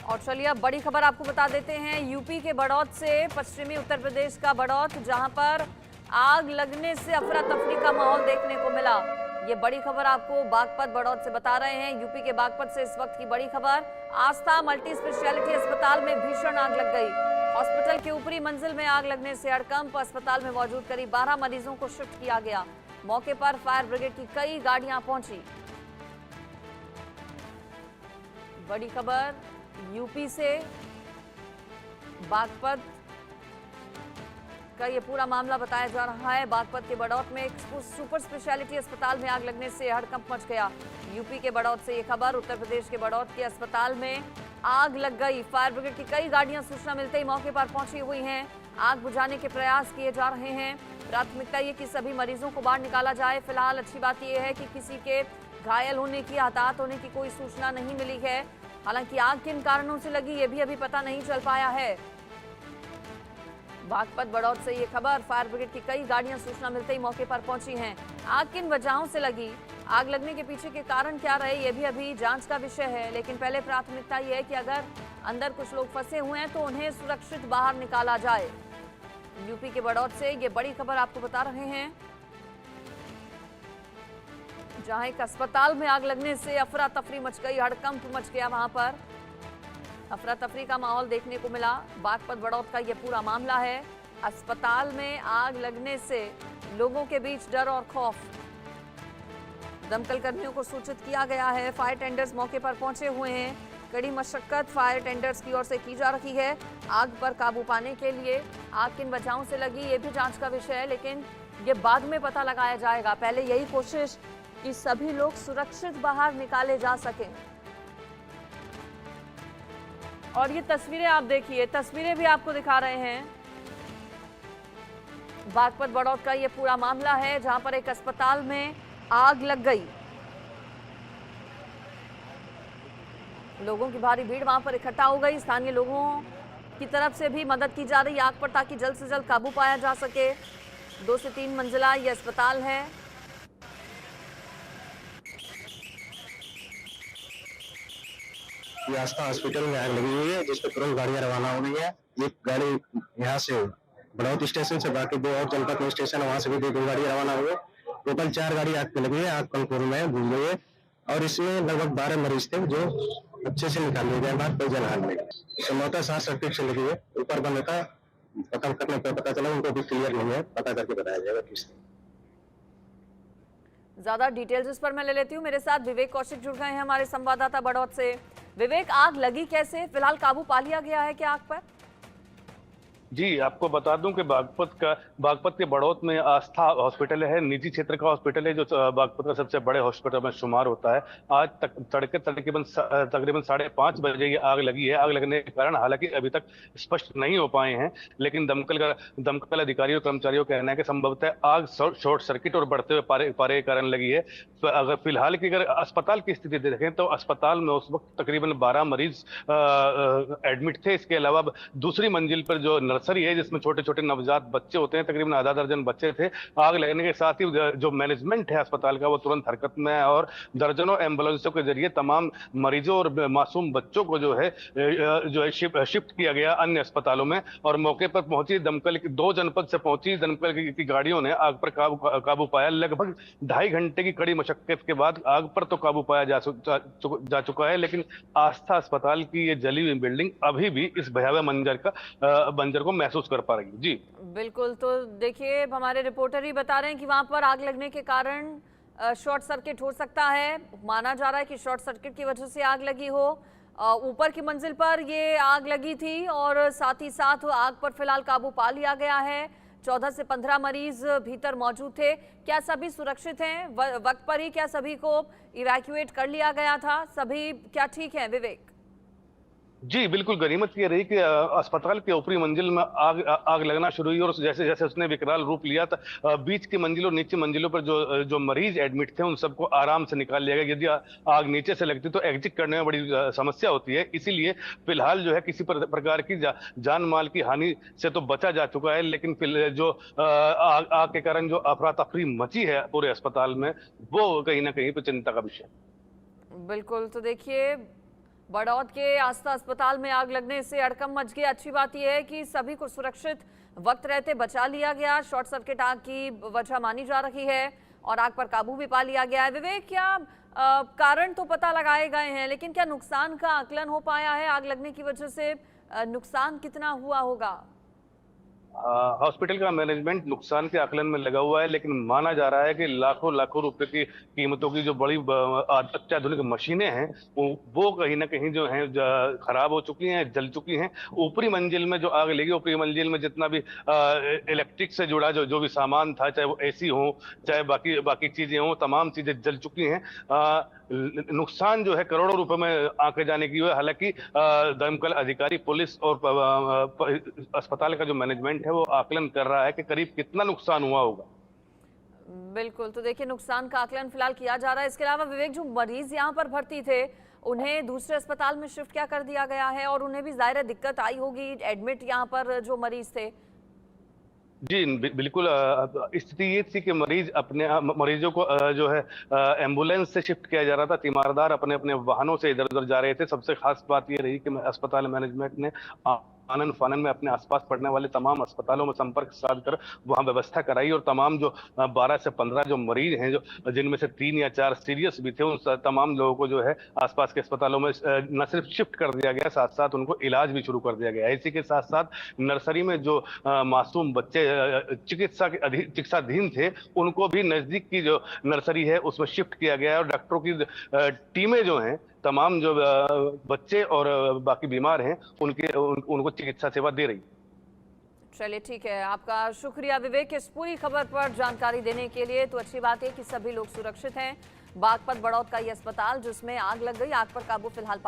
और चलिए अब बड़ी खबर आपको बता देते हैं। यूपी के बड़ौत से पश्चिमी उत्तर प्रदेश का बड़ौत, जहां पर आग लगने से अफरा तफरी का माहौल देखने को मिला। ये बड़ी खबर आपको बागपत बड़ौत से बता रहे हैं। यूपी के बागपत से इस वक्त की बड़ी खबर। आस्था मल्टी स्पेशलिटी अस्पताल में भीषण आग लग गई। हॉस्पिटल के ऊपरी मंजिल में आग लगने से हड़कंप। अस्पताल में मौजूद करीब 12 मरीजों को शिफ्ट किया गया। मौके पर फायर ब्रिगेड की कई गाड़ियां पहुंची। बड़ी खबर यूपी से बागपत का ये पूरा मामला बताया जा रहा है। बागपत के बड़ौत में एक सुपर स्पेशलिटी अस्पताल में आग लगने से हड़कंप मच गया। यूपी के बड़ौत से ये खबर। उत्तर प्रदेश के बड़ौत के अस्पताल में आग लग गई। फायर ब्रिगेड की कई गाड़ियां सूचना मिलते ही मौके पर पहुंची हुई हैं। आग बुझाने के प्रयास किए जा रहे हैं। प्राथमिकता ये कि सभी मरीजों को बाहर निकाला जाए। फिलहाल अच्छी बात यह है कि किसी के घायल होने की, हताहत होने की कोई सूचना नहीं मिली है। हालांकि आग किन कारणों से लगी ये भी अभी पता नहीं चल पाया है। बागपत बड़ौत से ये खबर। फायर ब्रिगेड की कई गाड़ियां सूचना मिलते ही मौके पर पहुंची हैं। आग किन वजहों से लगी, आग लगने के पीछे के कारण क्या रहे, ये भी अभी जांच का विषय है। लेकिन पहले प्राथमिकता ये है कि अगर अंदर कुछ लोग फंसे हुए हैं तो उन्हें सुरक्षित बाहर निकाला जाए। यूपी के बड़ौत से ये बड़ी खबर आपको बता रहे हैं, जहां एक अस्पताल में आग लगने से अफरा तफरी मच गई, हड़कंप मच गया। वहां पर अफरा तफरी का माहौल देखने को मिला। बागपत बड़ौत का ये पूरा मामला है। अस्पताल में आग लगने से लोगों के बीच डर और खौफ। दमकल कर्मियों को सूचित किया गया है। फायर टेंडर्स मौके पर पहुंचे हुए हैं। कड़ी मशक्कत फायर टेंडर्स की ओर से की जा रही है आग पर काबू पाने के लिए। आग किन वजहों से लगी ये भी जांच का विषय है, लेकिन ये बाद में पता लगाया जाएगा। पहले यही कोशिश कि सभी लोग सुरक्षित बाहर निकाले जा सकें। और ये तस्वीरें आप देखिए, तस्वीरें भी आपको दिखा रहे हैं। बागपत बड़ौत का ये पूरा मामला है, जहां पर एक अस्पताल में आग लग गई। लोगों की भारी भीड़ वहां पर इकट्ठा हो गई। स्थानीय लोगों की तरफ से भी मदद की जा रही है आग पर, ताकि जल्द से जल्द काबू पाया जा सके। 2 से 3 मंजिला ये अस्पताल है। ये आस्था हॉस्पिटल में आग लगी हुई है, जिस पर तुरंत गाड़ियां रवाना हो गई है। एक गाड़ी यहाँ से बड़ौत स्टेशन से, बाकी 2 और जनपद में स्टेशन है, वहाँ से भी 2 गाड़ियां रवाना हुई है। टोटल 4 गाड़ी आग पे लगी है। आग कंट्रोल में भूल गई है और इसमें लगभग 12 मरीज थे जो अच्छे से निकाल लिए गए। बाद कोई जनहानि नहीं। संभवतः शॉर्ट सर्किट से लगी है। ऊपर बंद था, पता करने पर पता चला उनको भी क्लियर नहीं है। पता करके बताया जाएगा किस। ज्यादा डिटेल्स इस पर मैं ले लेती हूँ। मेरे साथ विवेक कौशिक जुड़ गए हैं, हमारे संवाददाता बड़ौत से। विवेक, आग लगी कैसे? फिलहाल काबू पा लिया गया है क्या आग पर? जी, आपको बता दूं कि बागपत के बड़ौत में आस्था हॉस्पिटल है, निजी क्षेत्र का हॉस्पिटल है, जो बागपत का सबसे बड़े हॉस्पिटल में शुमार होता है। आज तक तकरीबन 5:30 बजे ये आग लगी है। आग लगने के कारण हालांकि अभी तक स्पष्ट नहीं हो पाए हैं, लेकिन दमकल अधिकारियों कर्मचारियों का कहना है कि संभवतः आग शॉर्ट सर्किट और बढ़ते हुए पारे के कारण लगी है। तो अगर फिलहाल की अगर अस्पताल की स्थिति देखें तो अस्पताल में उस वक्त तकरीबन 12 मरीज एडमिट थे। इसके अलावा दूसरी मंजिल पर जो नर्सरी है, जिसमें छोटे छोटे नवजात बच्चे होते हैं, तकरीबन आधा दर्जन बच्चे थे। आग लगने के साथ ही जो मैनेजमेंट है अस्पताल का, वो तुरंत हरकत में है और दर्जनों एम्बुलेंसों के जरिए तमाम मरीजों और मासूम बच्चों को जो है शिफ्ट किया गया अन्य अस्पतालों में। और मौके पर पहुंची दमकल की 2 जनपद से पहुंची दमकल की गाड़ियों ने आग पर काबू पाया। लगभग 2.5 घंटे की कड़ी मशक्कत के बाद आग पर तो काबू पाया जा चुका है, लेकिन आस्था अस्पताल की ये जली हुई बिल्डिंग अभी भी इस भयावह मंजर को महसूस कर पा रही है। जी बिल्कुल। तो देखिए, हमारे रिपोर्टर ही बता रहे हैं कि वहां पर आग लगने के कारण शॉर्ट सर्किट हो सकता है। माना जा रहा है कि शॉर्ट सर्किट की वजह से आग लगी हो। ऊपर की मंजिल पर ये आग लगी थी और साथ ही साथ आग पर फिलहाल काबू पा लिया गया है। 14 से 15 मरीज भीतर मौजूद थे। क्या सभी सुरक्षित हैं? वक्त पर ही क्या सभी को इवैक्यूएट कर लिया गया था? सभी क्या ठीक हैं विवेक? जी बिल्कुल, गनीमत ये रही कि अस्पताल के ऊपरी मंजिल में आग लगना शुरू हुई और जैसे जैसे उसने विकराल रूप लिया था, बीच की मंजिलों नीचे मंजिलों पर जो मरीज एडमिट थे उन सबको आराम से निकाल लिया गया। यदि आग नीचे से लगती तो एग्जिट करने में बड़ी समस्या होती है। इसीलिए फिलहाल जो है किसी प्रकार की जान माल की हानि से तो बचा जा चुका है, लेकिन जो आग के कारण जो अफरा तफरी मची है पूरे अस्पताल में, वो कहीं ना कहीं पे चिंता का विषय। बिल्कुल। तो देखिए, बड़ौद के आस्था अस्पताल में आग लगने से हड़कंप मच गया। अच्छी बात यह है कि सभी को सुरक्षित वक्त रहते बचा लिया गया। शॉर्ट सर्किट आग की वजह मानी जा रही है और आग पर काबू भी पा लिया गया है। विवेक, क्या कारण तो पता लगाए गए हैं, लेकिन क्या नुकसान का आकलन हो पाया है? आग लगने की वजह से नुकसान कितना हुआ होगा? हॉस्पिटल का मैनेजमेंट नुकसान के आकलन में लगा हुआ है, लेकिन माना जा रहा है कि लाखों लाखों रुपए की कीमतों की जो बड़ी अत्याधुनिक मशीनें हैं वो कहीं ना कहीं जो हैं खराब हो चुकी हैं, जल चुकी हैं। ऊपरी मंजिल में जो आग लगी, ऊपरी मंजिल में जितना भी इलेक्ट्रिक से जुड़ा जो भी सामान था, चाहे वो एसी हो, चाहे बाकी बाकी चीजें हो, तमाम चीजें जल चुकी हैं। नुकसान जो है करोड़ों रुपए में आंके जाने की है। हालांकि दमकल अधिकारी, पुलिस और अस्पताल का जो मैनेजमेंट है वो आकलन कर रहा है कि करीब कितना नुकसान हुआ होगा। बिल्कुल, तो देखिए नुकसान का आकलन फिलहाल किया जा रहा है। इसके अलावा विवेक, जो मरीज यहाँ पर भर्ती थे उन्हें दूसरे अस्पताल में शिफ्ट क्या कर दिया गया है? और उन्हें भी जाहिर है दिक्कत आई होगी एडमिट यहाँ पर जो मरीज थे। जी बिल्कुल, स्थिति ये थी कि मरीजों को जो है एम्बुलेंस से शिफ्ट किया जा रहा था। तीमारदार अपने अपने वाहनों से इधर उधर जा रहे थे। सबसे खास बात ये रही कि अस्पताल मैनेजमेंट ने आनन फानन में अपने आसपास पड़ने वाले तमाम अस्पतालों में संपर्क साध कर वहां व्यवस्था कराई और तमाम जो 12 से 15 जो मरीज हैं, जो जिनमें से 3 या 4 सीरियस भी थे, उन तमाम लोगों को जो है आसपास के अस्पतालों में न सिर्फ शिफ्ट कर दिया गया, साथ साथ उनको इलाज भी शुरू कर दिया गया। इसी के साथ साथ नर्सरी में जो मासूम बच्चे चिकित्साधीन थे, उनको भी नजदीक की जो नर्सरी है उसमें शिफ्ट किया गया है और डॉक्टरों की टीमें जो हैं, तमाम जो बच्चे और बाकी बीमार हैं उनको चिकित्सा सेवा दे रही। चलिए ठीक है, आपका शुक्रिया विवेक इस पूरी खबर पर जानकारी देने के लिए। तो अच्छी बात है कि सभी लोग सुरक्षित हैं। बागपत बड़ौद का ये अस्पताल जिसमें आग लग गई, आग पर काबू फिलहाल